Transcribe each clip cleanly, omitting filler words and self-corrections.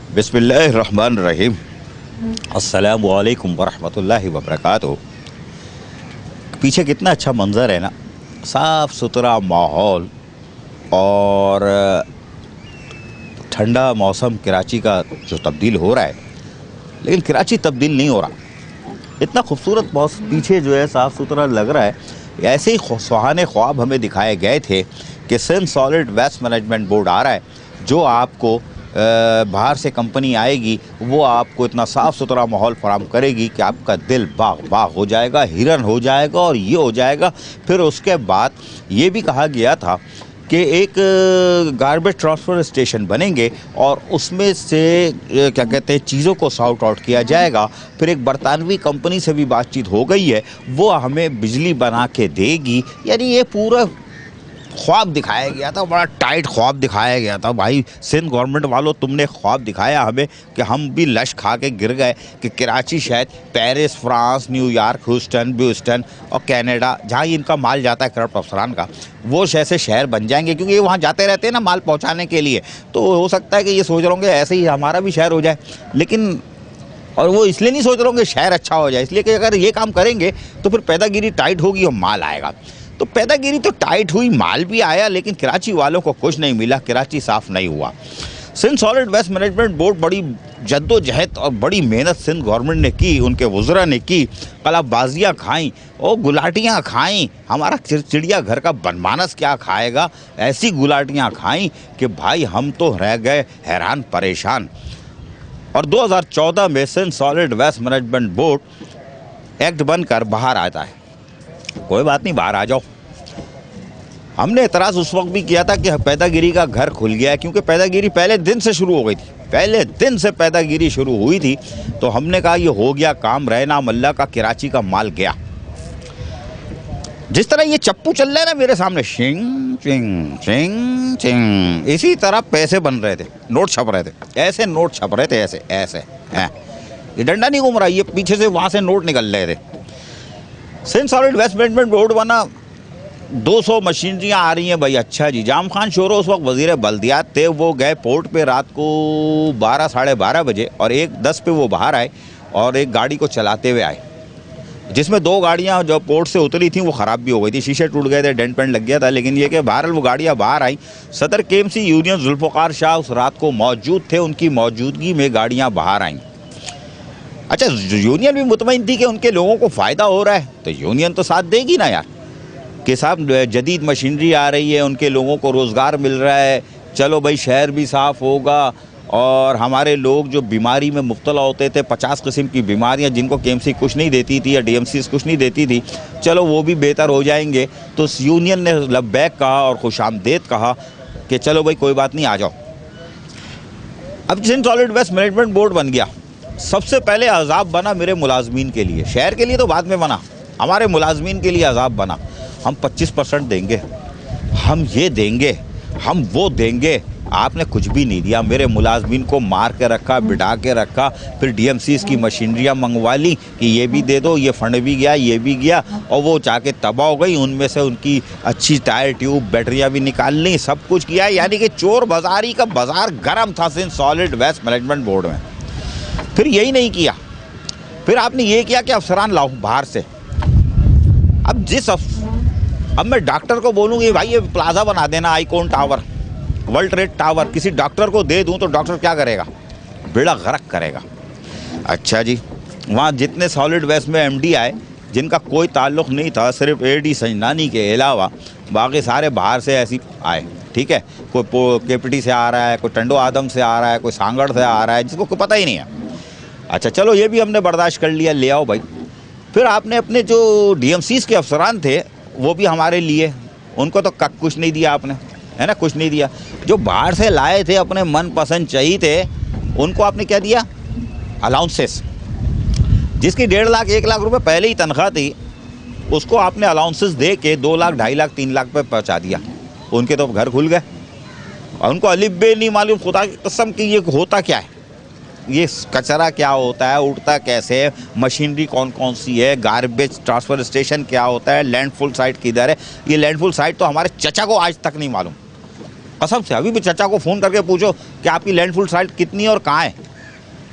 बिस्मिल्लाहिर्रहमानिर्रहीम। अस्सलामु अलैकुम वरहमतुल्लाहि वबरकातुहू। पीछे कितना अच्छा मंज़र है ना, साफ़ सुथरा माहौल और ठंडा मौसम कराची का जो तब्दील हो रहा है, लेकिन कराची तब्दील नहीं हो रहा। इतना खूबसूरत मौसम पीछे जो है साफ़ सुथरा लग रहा है। ऐसे ही सुहाने ख्वाब हमें दिखाए गए थे कि Sindh solid waste management board आ रहा है, जो आपको बाहर से कंपनी आएगी, वो आपको इतना साफ़ सुथरा माहौल फराहम करेगी कि आपका दिल बाग बाग हो जाएगा, हिरन हो जाएगा और ये हो जाएगा। फिर उसके बाद ये भी कहा गया था कि एक गार्बेज ट्रांसफ़र स्टेशन बनेंगे और उसमें से क्या कहते हैं चीज़ों को सॉर्ट आउट किया जाएगा। फिर एक बरतानवी कंपनी से भी बातचीत हो गई है, वो हमें बिजली बना के देगी। यानी ये पूरा ख्वाब दिखाया गया था, बड़ा टाइट ख्वाब दिखाया गया था। भाई सिंध गवर्नमेंट वालों, तुमने ख्वाब दिखाया हमें कि हम भी लश खा के गिर गए कि कराची शायद पेरिस, फ्रांस, न्यूयॉर्क, ह्यूस्टन और कनाडा, जहाँ इनका माल जाता है करप्ट अफसरान का, वो ऐसे शहर बन जाएंगे, क्योंकि ये वहाँ जाते रहते हैं ना माल पहुँचाने के लिए। तो हो सकता है कि ये सोच रहे होंगे ऐसे ही हमारा भी शहर हो जाए, लेकिन और वो इसलिए नहीं सोच रहे होंगे शहर अच्छा हो जाए, इसलिए कि अगर ये काम करेंगे तो फिर पैदागिरी टाइट होगी और माल आएगा। तो पैदागिरी तो टाइट हुई, माल भी आया, लेकिन कराची वालों को कुछ नहीं मिला, कराची साफ़ नहीं हुआ। Sindh solid waste management Board बड़ी जद्दोजहद और बड़ी मेहनत सिंध गवर्नमेंट ने की, उनके वज़रा ने की, कलाबाजियाँ खाईं और गुलाटियाँ खाईं। हमारा चिड़िया घर का बनमानस क्या खाएगा, ऐसी गुलाटियाँ खाईं कि भाई हम तो रह गए हैरान परेशान। और 2014 में Sindh solid waste management Board Act बनकर बाहर आता है। कोई बात नहीं, बाहर आ जाओ। हमने एतराज़ उस वक्त भी किया था कि पैदागिरी का घर खुल गया है, क्योंकि पैदागिरी पहले दिन से शुरू हो गई थी, पहले दिन से पैदागिरी शुरू हुई थी। तो हमने कहा ये हो गया काम, रहना मल्ला का कराची का माल गया। जिस तरह ये चप्पू चल रहा है ना मेरे सामने, शिंग चिंग चिंग चिंग, इसी तरह पैसे बन रहे थे, नोट छप रहे थे, ऐसे नोट छप रहे थे, ऐसे ऐसे हैं। ये डंडा नहीं घूम रहा, ये पीछे से वहाँ से नोट निकल रहे थे। Sindh solid waste management Board बना, 200 मशीनरियाँ आ रही हैं भाई। अच्छा जी, जाम खान शोरो उस वक्त वज़ीर बल्दियात थे, वो गए पोर्ट पे रात को 12 साढ़े 12 बजे और 1:10 पे वो बाहर आए और एक गाड़ी को चलाते हुए आए, जिसमें 2 गाड़ियाँ जो पोर्ट से उतरी थी वो ख़राब भी हो गई थी, शीशे टूट गए थे, डेंट पेंट लग गया था। लेकिन ये कि बहरहाल वो गाड़ियाँ बाहर आई। सदर केएमसी यूनियन जुल्फ़िकार शाह उस रात को मौजूद थे, उनकी मौजूदगी में गाड़ियाँ बाहर आईं। अच्छा, यूनियन भी मुतमईन थी कि उनके लोगों को फ़ायदा हो रहा है, तो यूनियन तो साथ देगी ना यार, कि साहब जदीद मशीनरी आ रही है, उनके लोगों को रोज़गार मिल रहा है, चलो भाई शहर भी साफ़ होगा। और हमारे लोग जो बीमारी में मुब्तला होते थे, 50 किस्म की बीमारियां जिनको केएमसी कुछ नहीं देती थी या डीएमसी कुछ नहीं देती थी, चलो वो भी बेहतर हो जाएंगे। तो यूनियन ने लब्बैक कहा और खुशामदेद कहा कि चलो भाई कोई बात नहीं, आ जाओ। अब Sindh solid waste management Board बन गया। सबसे पहले अज़ाब बना मेरे मुलाजमीन के लिए, शहर के लिए तो बाद में बना, हमारे मुलाजमीन के लिए अज़ाब बना। हम 25% देंगे, हम ये देंगे, हम वो देंगे। आपने कुछ भी नहीं दिया, मेरे मुलाजमीन को मार के रखा, बिठा के रखा। फिर डीएमसीज़ की मशीनरियाँ मंगवा ली कि ये भी दे दो, ये फंड भी गया, ये भी गया, और वो जाके तबाह हो गई। उनमें से उनकी अच्छी टायर ट्यूब बैटरियाँ भी निकाल ली, सब कुछ किया। यानी कि चोर बाज़ारी का बाज़ार गर्म था Sindh solid waste management Board में। फिर यही नहीं किया, फिर आपने ये किया कि अफसरान लाओ बाहर से। अब मैं डॉक्टर को बोलूँगी भाई ये प्लाजा बना देना, icon tower, world trade tower, किसी डॉक्टर को दे दूँ तो डॉक्टर क्या करेगा, बेड़ा गर्क करेगा। अच्छा जी, वहाँ जितने सॉलिड वेस्ट में एमडी आए, जिनका कोई ताल्लुक़ नहीं था, सिर्फ एडी संजनानी के अलावा बाकी सारे बाहर से ऐसी आए। ठीक है, कोई केपटी से आ रहा है, कोई टंडो आदम से आ रहा है, कोई सांगड़ से आ रहा है, जिसको कोई पता ही नहीं है। अच्छा चलो, ये भी हमने बर्दाश्त कर लिया, ले आओ भाई। फिर आपने अपने जो डीएमसीज़ के अफसरान थे वो भी हमारे लिए, उनको तो कुछ नहीं दिया आपने, है ना, कुछ नहीं दिया। जो बाहर से लाए थे अपने मनपसंद चाहिए थे, उनको आपने क्या दिया, अलाउंसेस। जिसकी 1.5 लाख 1 लाख रुपए पहले ही तनख्वाह थी, उसको आपने अलाउंसेस दे के 2 लाख 2.5 लाख 3 लाख पे पहुँचा दिया। उनके तो घर खुल गए और उनको अलिफ बे नहीं मालूम खुदा की कसम कि ये होता क्या है, ये कचरा क्या होता है, उड़ता कैसे है, मशीनरी कौन कौन सी है, गार्बेज ट्रांसफ़र स्टेशन क्या होता है, लैंडफुल साइट किधर है। ये लैंडफुल साइट तो हमारे चचा को आज तक नहीं मालूम। कसम से अभी भी चचा को फ़ोन करके पूछो कि आपकी लैंडफुल साइट कितनी है और कहाँ है,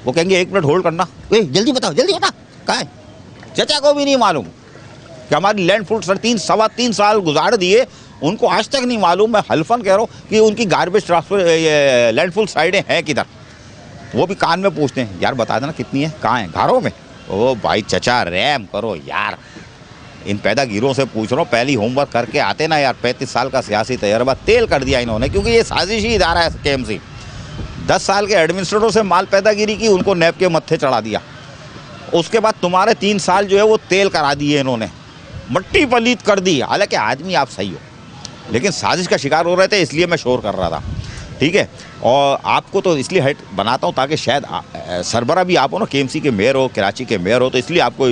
वो कहेंगे 1 मिनट होल्ड करना, जल्दी बताओ कहाँ है। चचा को भी नहीं मालूम कि हमारी लैंडफुल साइट सवा तीन साल गुजार दिए, उनको आज तक नहीं मालूम। मैं हल्फन कह रहा हूँ कि उनकी गार्बेज ट्रांसफर लैंडफुल साइटें हैं किधर, वो भी कान में पूछते हैं, यार बता देना कितनी है, कहाँ है, घरों में। ओ भाई चचा रहम करो यार, इन पैदागिरों से पूछ रहा हूँ, पहली होमवर्क करके आते ना यार। 35 साल का सियासी तजर्बा तेल कर दिया इन्होंने, क्योंकि ये साजिशी इदारा है KMC। 10 साल के एडमिनिस्ट्रेटरों से माल पैदागिरी की, उनको नैब के मत्थे चढ़ा दिया। उसके बाद तुम्हारे 3 साल जो है वो तेल करा दिए इन्होंने, मट्टी पलीत कर दी। हालांकि आदमी आप सही हो, लेकिन साजिश का शिकार हो रहे थे, इसलिए मैं शोर कर रहा था, ठीक है। और आपको तो इसलिए हेड बनाता हूँ ताकि शायद सरबरा भी आप हो ना, KMC के मेयर हो, कराची के मेयर हो, तो इसलिए आपको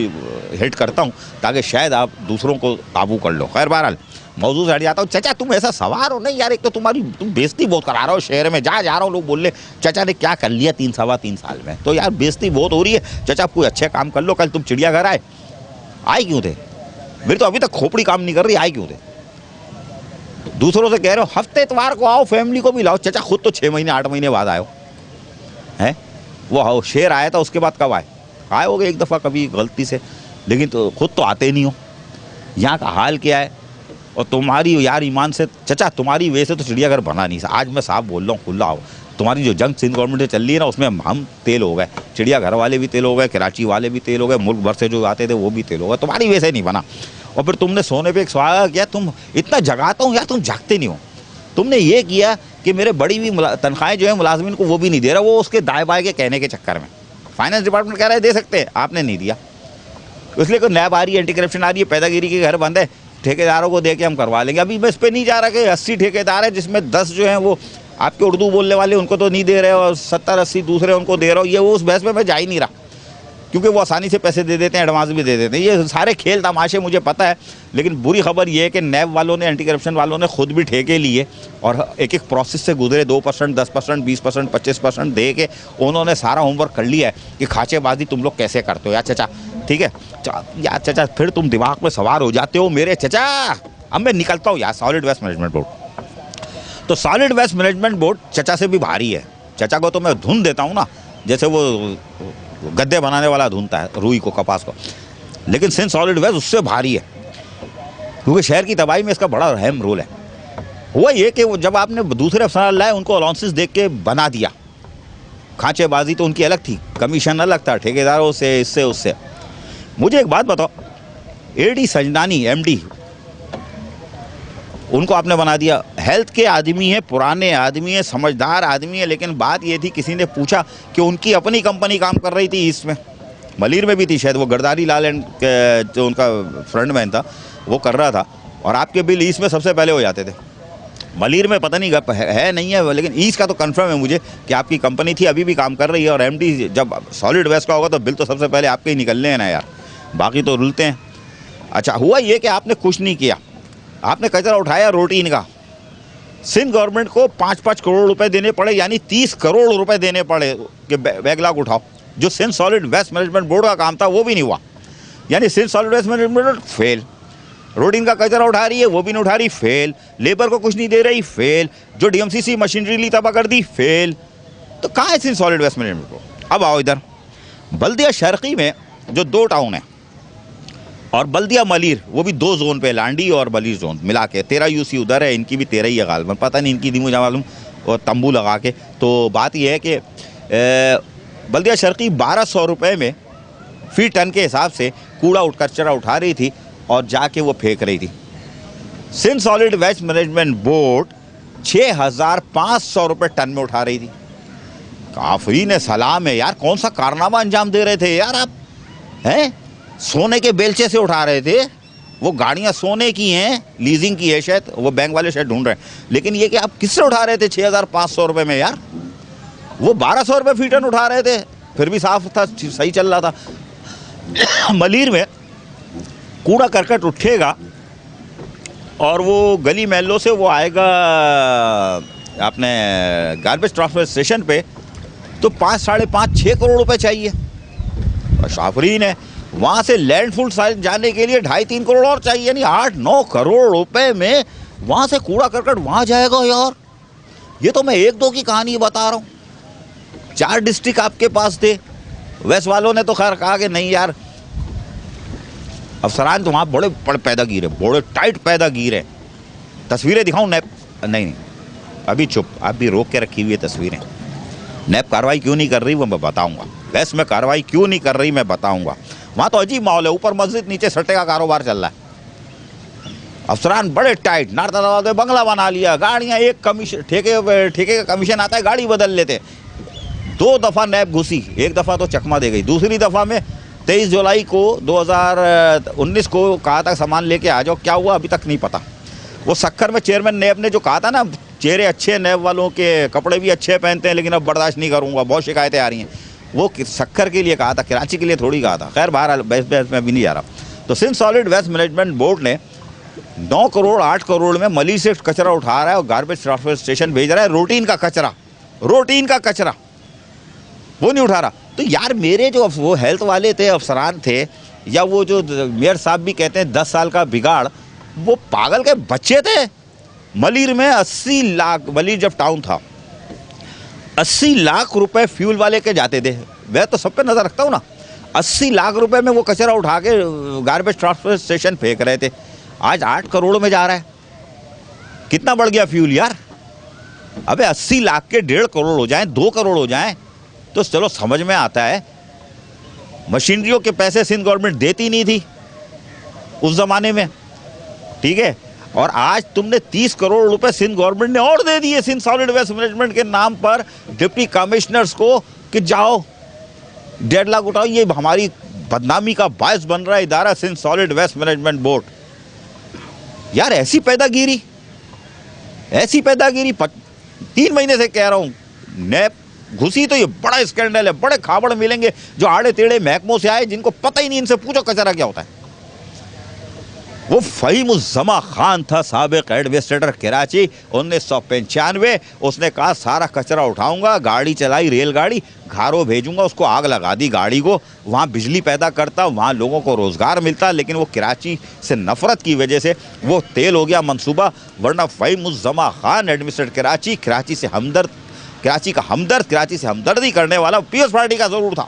हेड करता हूँ ताकि शायद आप दूसरों को काबू कर लो। खैर बहरहाल मौजूद से हट जाता हूँ। चचा तुम ऐसा सवार हो नहीं यार, एक तो तुम बेइज्जती बहुत करा रहे हो शहर में, जा रहा हूँ लोग बोल रहे चचा ने क्या कर लिया 3 साल में, तो यार बेइज्जती बहुत हो रही है। चचा कोई अच्छे काम कर लो। कल तुम चिड़ियाघर आए क्यों थे? मेरी तो अभी तक खोपड़ी काम नहीं कर रही, आए क्यों थे? दूसरों से कह रहे हो हफ्ते इतवार को आओ, फैमिली को भी लाओ। चचा खुद तो 6 महीने 8 महीने बाद आए हैं। वो शेर आया था, उसके बाद कब आए होगे एक दफ़ा कभी गलती से, लेकिन तो खुद तो आते नहीं हो। यहाँ का हाल क्या है? और तुम्हारी यार ईमान से चचा, तुम्हारी वजह से तो चिड़ियाघर बना नहीं। आज मैं साफ बोल रहा हूँ, खुला हो, तुम्हारी जो जंग सिंध गवर्नमेंट से चल रही है ना, उसमें हम तेल हो गए, चिड़ियाघर वाले भी तेल हो गए, कराची वाले भी तेल हो गए, मुल्क भर से जो आते थे वो भी तेल हो गए। तुम्हारी वजह से नहीं बना। और फिर तुमने सोने पे एक सवाल किया, तुम इतना जगाता हूँ यार, तुम जागते नहीं हो। तुमने ये किया कि मेरे बड़ी भी तनख्वाहें जो है मुलाजमीन को वो भी नहीं दे रहा, वो उसके दाएँ बाएँ के कहने के चक्कर में। फाइनेंस डिपार्टमेंट कह रहा है दे सकते हैं, आपने नहीं दिया, इसलिए कोई नैब आ रही है, एंटी करप्शन आ रही है, पैदागिरी के घर बंद है, ठेकेदारों को दे के हम करवा लेंगे। अभी मैं इस पर नहीं जा रहा कि 80 ठेकेदार है, जिसमें 10 जो हैं वो आपके उर्दू बोलने वाले, उनको तो नहीं दे रहे, और 70-80 दूसरे उनको दे रहा हूँ। ये वो उस बहस में मैं जा ही नहीं रहा, क्योंकि वो आसानी से पैसे दे देते हैं, एडवांस भी दे देते हैं। ये सारे खेल तमाशे मुझे पता है, लेकिन बुरी खबर ये है कि नैब वालों ने, एंटी करप्शन वालों ने खुद भी ठेके लिए और एक प्रोसेस से गुजरे। 2%, 10%, 20%, 25% दे के उन्होंने सारा होमवर्क कर लिया है कि खाचेबाजी तुम लोग कैसे करते हो यार चचा, ठीक है यार चचा। फिर तुम दिमाग में सवार हो जाते हो मेरे चचा। अब मैं निकलता हूँ यार। सॉलिड वेस्ट मैनेजमेंट बोर्ड, तो सॉलिड वेस्ट मैनेजमेंट बोर्ड चचा से भी भारी है। चचा को तो मैं धुन देता हूँ ना, जैसे वो गद्दे बनाने वाला धुनता है रुई को, कपास को, लेकिन सिंध सॉलिड वेस्ट उससे भारी है, क्योंकि शहर की तबाही में इसका बड़ा अहम रोल है। हुआ ये कि वो जब आपने दूसरे अफसर लाए, उनको अलाउंसेस देख के बना दिया। खांचेबाजी तो उनकी अलग थी, कमीशन अलग था, ठेकेदारों से, इससे उससे। मुझे एक बात बताओ, AD सजनानी MD, उनको आपने बना दिया। हेल्थ के आदमी है, पुराने आदमी है, समझदार आदमी है, लेकिन बात ये थी, किसी ने पूछा कि उनकी अपनी कंपनी काम कर रही थी ईस्ट में, मलीर में भी थी शायद, वो गरदारी लाल एंड जो उनका फ्रंटमैन था वो कर रहा था, और आपके बिल ईस्ट में सबसे पहले हो जाते थे। मलीर में पता नहीं है नहीं है, लेकिन ईस्ट का तो कंफर्म है मुझे कि आपकी कंपनी थी, अभी भी काम कर रही है। और MD जब सॉलिड वेस्ट का होगा तो बिल तो सबसे पहले आपके ही निकलने हैं ना यार, बाकी तो रुलते हैं। अच्छा, हुआ ये कि आपने कुछ नहीं किया, आपने कचरा उठाया रूटीन का। सिंध गवर्नमेंट को 5-5 करोड़ रुपए देने पड़े, यानी 30 करोड़ रुपए देने पड़े कि बैकलॉग उठाओ। जो Sindh solid waste management Board का काम था वो भी नहीं हुआ, यानी Sindh solid waste management Board fail. Routine का कचरा उठा रही है, वो भी नहीं उठा रही, फेल। लेबर को कुछ नहीं दे रही, फेल। जो DMCC मशीनरी ली तबाह कर दी, फेल। तो कहाँ है Sindh solid waste management Board? अब आओ इधर, बल्दिया शर्की में जो 2 टाउन है, और बल्दिया मलीर, वो भी 2 जोन पे, लांडी और मलीर जोन मिला के। 13 UC उधर है, इनकी भी 13 ही है गालबन, पता नहीं इनकी नहीं मुझे मालूम, और तंबू लगा के। तो बात यह है कि बल्दिया शर्की 1200 रुपये में फी टन के हिसाब से कूड़ा कचरा उठा रही थी और जाके वो फेंक रही थी। Sindh solid waste management Board 6500 रुपये टन में उठा रही थी। काफरी ने सलाम है यार, कौन सा कारनामा अंजाम दे रहे थे यार आप, हैं? सोने के बेलचे से उठा रहे थे। वो गाड़ियां सोने की हैं, लीजिंग की है शायद, वो बैंक वाले शायद ढूंढ रहे हैं, लेकिन ये कि आप किससे उठा रहे थे 6500 रुपये में यार? वो 1200 रुपये फी टन उठा रहे थे, फिर भी साफ था, सही चल रहा था। मलीर में कूड़ा करकट उठेगा और वो गली महलों से वो आएगा अपने गार्बेज ट्रांसफर स्टेशन पे, तो 5-5.5-6 करोड़ रुपए चाहिए। और शाफरीन है, वहाँ से लैंडफुल साइट जाने के लिए 2.5-3 करोड़ और चाहिए, यानी 8-9 करोड़ रुपए में वहाँ से कूड़ा करकट वहाँ जाएगा यार। ये तो मैं एक दो की कहानी बता रहा हूँ। 4 डिस्ट्रिक्ट आपके पास थे। वेस्ट वालों ने तो खैर कहा कि नहीं यार, अफसरान तो वहाँ बड़े बड़े पैदागीर है, बड़े टाइट पैदागीर है। तस्वीरें दिखाऊं नैब? नहीं, अभी चुप, आप भी रोक के रखी हुई है तस्वीरें। नैब कार्रवाई क्यों नहीं कर रही वो मैं बताऊंगा। वेस्ट में कार्रवाई क्यों नहीं कर रही मैं बताऊंगा। वहाँ तो अजीब माहौल है, ऊपर मस्जिद नीचे सट्टे का कारोबार चल रहा है। अफसरान बड़े टाइट, नारदाबाद में बंगला बना लिया, गाड़ियाँ एक कमीशन ठेके का कमीशन आता है, गाड़ी बदल लेते। 2 दफ़ा नैब घुसी, एक दफ़ा तो चकमा दे गई, दूसरी दफ़ा में 23 जुलाई को 2019 को कहा था सामान लेके आ जाओ, क्या हुआ अभी तक नहीं पता। वो सक्खर में चेयरमैन नैब ने जो कहा था ना, चेहरे अच्छे नैब वालों के, कपड़े भी अच्छे पहनते हैं, लेकिन अब बर्दाश्त नहीं करूँगा, बहुत शिकायतें आ रही हैं, वो सक्खर के लिए कहा था, कराची के लिए थोड़ी कहा था। खैर बहरहाल बहस में भी नहीं जा रहा। तो Sindh solid waste management Board ने 9 करोड़ 8 करोड़ में मली से कचरा उठा रहा है और गार्बेज ट्रांसफर स्टेशन भेज रहा है। रूटीन का कचरा वो नहीं उठा रहा। तो यार मेरे जो वो हेल्थ वाले थे, अफसरान थे, या वो जो मेयर साहब भी कहते हैं 10 साल का बिगाड़, वो पागल के बच्चे थे। मलिर में 80 लाख, मलिर जब टाउन था 80 लाख रुपए फ्यूल वाले के जाते थे। मैं तो सब पे नज़र रखता हूँ ना। 80 लाख रुपए में वो कचरा उठा के गार्बेज ट्रांसफर स्टेशन फेंक रहे थे। आज 8 करोड़ में जा रहा है। कितना बढ़ गया फ्यूल यार। अबे 80 लाख के 1.5 करोड़ हो जाएं, 2 करोड़ हो जाएं तो चलो समझ में आता है। मशीनरियों के पैसे सिंध गवर्नमेंट देती नहीं थी उस जमाने में, ठीक है। और आज तुमने 30 करोड़ रुपए सिंध गवर्नमेंट ने और दे दिए सिंध सॉलिड वेस्ट मैनेजमेंट के नाम पर डिप्टी कमिश्नर्स को कि जाओ 1.5 लाख उठाओ। ये हमारी बदनामी का बायस बन रहा है इदारा Sindh solid waste management Board. यार ऐसी पैदागिरी 3 महीने से कह रहा हूँ। नैब घुसी तो ये बड़ा स्कैंडल है। बड़े खाबड़ मिलेंगे जो आड़े टेढ़े महकमों से आए, जिनको पता ही नहीं, इनसे पूछो कचरा क्या होता है। वो फ़हीमुज़्ज़मा खान था, साबिक एडमिनिस्ट्रेटर कराची, 1995। उसने कहा सारा कचरा उठाऊंगा, गाड़ी चलाई, रेलगाड़ी, घारों भेजूंगा, उसको आग लगा दी गाड़ी को। वहाँ बिजली पैदा करता, वहाँ लोगों को रोज़गार मिलता, लेकिन वो कराची से नफ़रत की वजह से वो तेल हो गया मंसूबा। वरना फ़हीमुज़्ज़मा खान एडमिनिस्ट्रेटर कराची, कराची से हमदर्दी करने वाला पीपल्स पार्टी का ज़रूर था,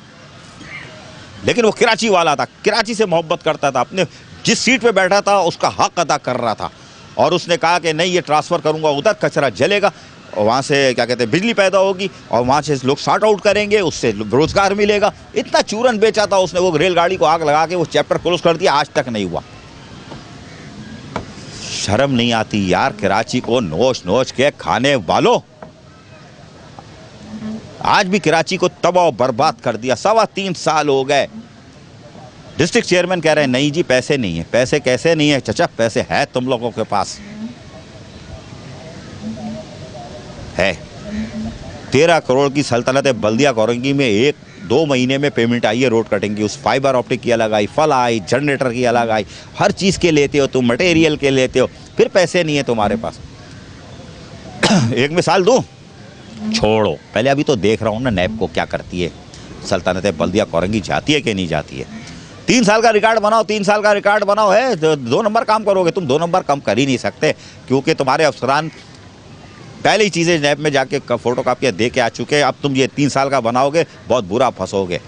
लेकिन वो कराची वाला था, कराची से मोहब्बत करता था, अपने जिस सीट पे बैठा था उसका हक अदा कर रहा था। और उसने कहा कि नहीं, ये ट्रांसफ़र करूंगा उधर, कचरा जलेगा और वहाँ से क्या कहते हैं बिजली पैदा होगी और वहाँ से लोग सॉर्ट आउट करेंगे, उससे रोज़गार मिलेगा। इतना चूरन बेचा था उसने। वो रेलगाड़ी को आग लगा के वो चैप्टर क्लोज कर दिया, आज तक नहीं हुआ। शर्म नहीं आती यार कराची को नोच के खाने वालों। आज भी कराची को तबाह बर्बाद कर दिया। 3.25 साल हो गए। डिस्ट्रिक्ट चेयरमैन कह रहे हैं नहीं जी पैसे नहीं है। पैसे कैसे नहीं है चचा, पैसे है तुम लोगों के पास है। 13 करोड़ की सल्तनत बल्दिया कौरंगी में 1-2 महीने में पेमेंट आई है रोड कटिंग की। उस फाइबर ऑप्टिक की अलग आई, फल आई, जनरेटर की अलग आई, हर चीज़ के लेते हो तुम, मटेरियल के लेते हो, फिर पैसे नहीं है तुम्हारे पास। एक मिसाल दूँ, छोड़ो, पहले अभी तो देख रहा हूँ ना नैब को क्या करती है। सल्तनत बल्दिया कौरंगी जाती है कि नहीं जाती है। 3 साल का रिकॉर्ड बनाओ, 3 साल का रिकॉर्ड बनाओ है, 2 नंबर काम करोगे तुम। 2 नंबर कम कर ही नहीं सकते, क्योंकि तुम्हारे अफसरान पहले ही चीज़ें नैब में जाके फ़ोटो कापियाँ दे के आ चुके हैं। अब तुम ये 3 साल का बनाओगे, बहुत बुरा फंसोगे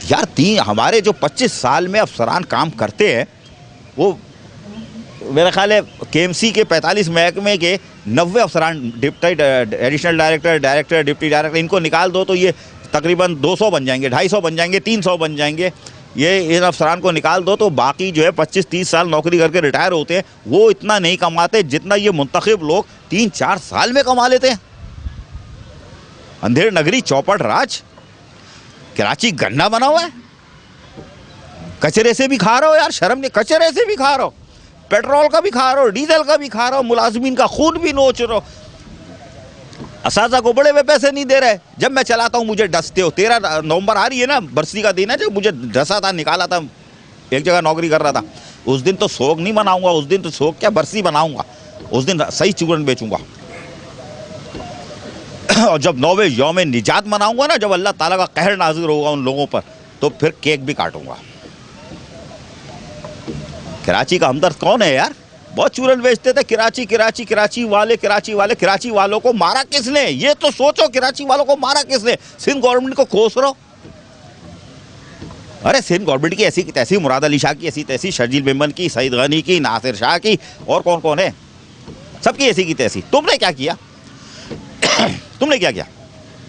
यार। हमारे जो 25 साल में अफसरान काम करते हैं, वो मेरा ख्याल है KMC के 45 महकमे के 90 अफसरान, एडिशनल डायरेक्टर, डिप्टी डायरेक्टर, इनको निकाल दो तो ये तकरीबन 200 बन जाएंगे, 250 बन जाएंगे, 300 बन जाएंगे। ये इन अफसरान को निकाल दो तो बाकी जो है 25-30 साल नौकरी करके रिटायर होते हैं, वो इतना नहीं कमाते जितना ये मुंतखब लोग 3-4 साल में कमा लेते हैं। अंधेर नगरी चौपट राज, कराची गन्ना बना हुआ है। कचरे से भी खा रहे हो यार, शर्म नहीं। कचरे से भी खा रहे हो, पेट्रोल का भी खा रहे हो, डीजल का भी खा रहे हो, मुलाजमीन का खून भी नोच रहे हो। असाजा को बड़े पैसे नहीं दे रहे। जब मैं चलाता हूँ मुझे डसते हो। 13 नवंबर आ रही है ना, बरसी का दिन है, जब मुझे डसा था, निकाला था, एक जगह नौकरी कर रहा था। उस दिन तो सोग नहीं मनाऊंगा, उस दिन तो सोग क्या बरसी बनाऊंगा, उस दिन सही चूरन बेचूंगा। और जब 9वें यौम निजात मनाऊंगा ना, जब अल्लाह ताला का कहर नाजिर होगा उन लोगों पर, तो फिर केक भी काटूंगा। कराची का हमदर्द कौन है यार? बहुत चूरन बेचते थे, कराची कराची कराची वाले, कराची वाले। कराची वालों को मारा किसने? ये तो सोचो, कराची वालों को मारा किसने? सिंध गवर्नमेंट को कोस रहो। अरे सिंध गवर्नमेंट की ऐसी की तैसी, मुराद अली शाह की ऐसी तैसी, शर्जील मेमन की, सईद गनी की, नासिर शाह की, और कौन कौन है, सबकी ऐसी की तैसी। तुमने क्या किया? तुमने क्या किया?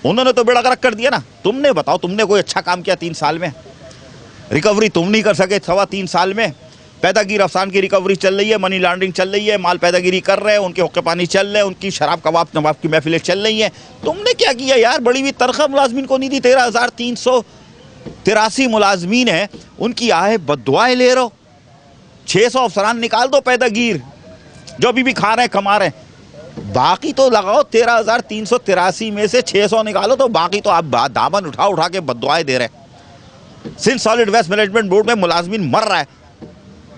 उन्होंने तो बेड़ा गर्क कर दिया ना। तुमने बताओ, तुमने कोई अच्छा काम किया 3 साल में? रिकवरी तुम नहीं कर सके 3.25 साल में। पैदागीर अफसान की रिकवरी चल रही है, मनी लॉन्ड्रिंग चल रही है, माल पैदागिरी कर रहे हैं, उनके हुक्के पानी चल रहे हैं, उनकी शराब कबाब नवाब की महफिलें चल रही हैं। तुमने क्या किया यार? बड़ी हुई तनख्वाह मुलाजमीन को नहीं दी। 13,383 मुलाजमीन हैं, उनकी आहे बद्दुआएं ले रहे हो। 600 अफसरान निकाल दो पैदागीर, जो अभी भी खा रहे हैं, कमा रहे हैं। बाकी तो लगाओ, 13,383 में से 600 निकालो, तो बाकी तो आप दामन उठा उठा के बद्दुआएं दे रहे हैं। Sindh solid waste management Board में मुलाजमीन मर रहा है,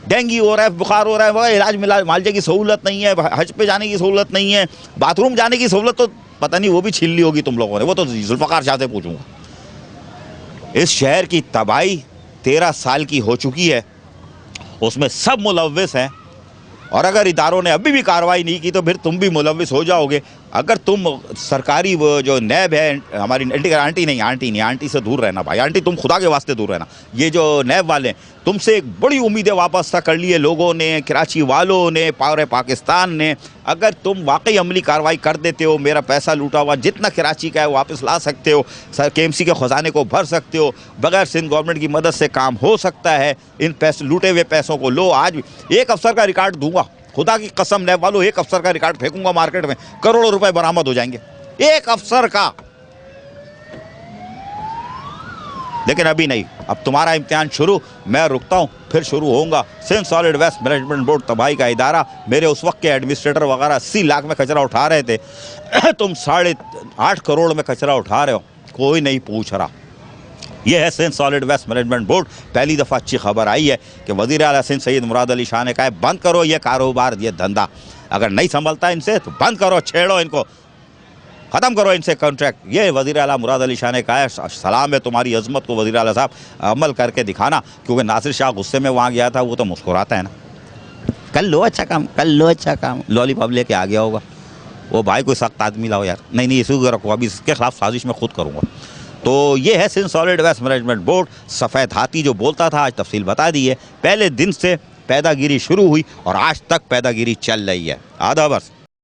डेंगू हो रहा है, बुखार हो रहा है, वह इलाज मुआवजे की सहूलत नहीं है, हज पे जाने की सहूलत नहीं है, बाथरूम जाने की सहूलत तो पता नहीं वो भी छीन ली होगी तुम लोगों ने, वो तो जुल्फ़िकार शाह से पूछूंगा। इस शहर की तबाही 13 साल की हो चुकी है, उसमें सब मुलव्विस हैं, और अगर इदारों ने अभी भी कार्रवाई नहीं की तो फिर तुम भी मुलव्विस हो जाओगे। अगर तुम सरकारी वो जो नैब है, हमारी आंटी से दूर रहना भाई, आंटी तुम खुदा के वास्ते दूर रहना। ये जो नैब वाले हैं, तुमसे एक बड़ी उम्मीदें वापस कर ली है लोगों ने, कराची वालों ने, पूरे पाकिस्तान ने। अगर तुम वाकई अमली कार्रवाई कर देते हो, मेरा पैसा लूटा हुआ जितना कराची का है वापस ला सकते हो, KMC के ख़जाने को भर सकते हो, बगैर सिंध गवर्नमेंट की मदद से काम हो सकता है। इन पैसे, लूटे हुए पैसों को लो। आज एक अफसर का रिकॉर्ड दूंगा, खुदा की कसम, नैब वालों, एक अफसर का रिकॉर्ड फेंकूंगा मार्केट में, करोड़ों रुपए बरामद हो जाएंगे एक अफसर का। लेकिन अभी नहीं, अब तुम्हारा इम्तिहान शुरू, मैं रुकता हूँ, फिर शुरू होऊंगा। Sindh solid waste management Board तबाही का इदारा, मेरे उस वक्त के एडमिनिस्ट्रेटर वगैरह 80 लाख में कचरा उठा रहे थे, तुम 8.5 करोड़ में कचरा उठा रहे हो, कोई नहीं पूछ रहा। यह है Sindh solid waste management Board. पहली दफ़ा अच्छी खबर आई है कि वज़ीर आला सिंध सैयद मुराद अली शाह ने कहा है बंद करो ये कारोबार, ये धंधा, अगर नहीं संभलता इनसे तो बंद करो, छेड़ो इनको, ख़त्म करो इनसे कॉन्ट्रैक्ट। ये वज़ीर आला मुराद अली शाह ने कहा है। सलाम है तुम्हारी अज़मत को वज़ीर आला साहब, अमल करके दिखाना, क्योंकि नासिर शाह गुस्से में वहाँ गया था, वो तो मुस्कुराता है ना, कर लो अच्छा काम, कर लो अच्छा काम, लॉलीपॉप लेके आ गया होगा वो। भाई कोई सख्त आदमी लाओ यार, नहीं इसी को रखो, अभी इसके खिलाफ साजिश में खुद करूँगा। तो ये है Sindh solid waste management Board. सफ़ेद हाथी जो बोलता था, आज तफसील बता दी है। पहले दिन से पैदागिरी शुरू हुई और आज तक पैदागिरी चल रही है। आधा बस।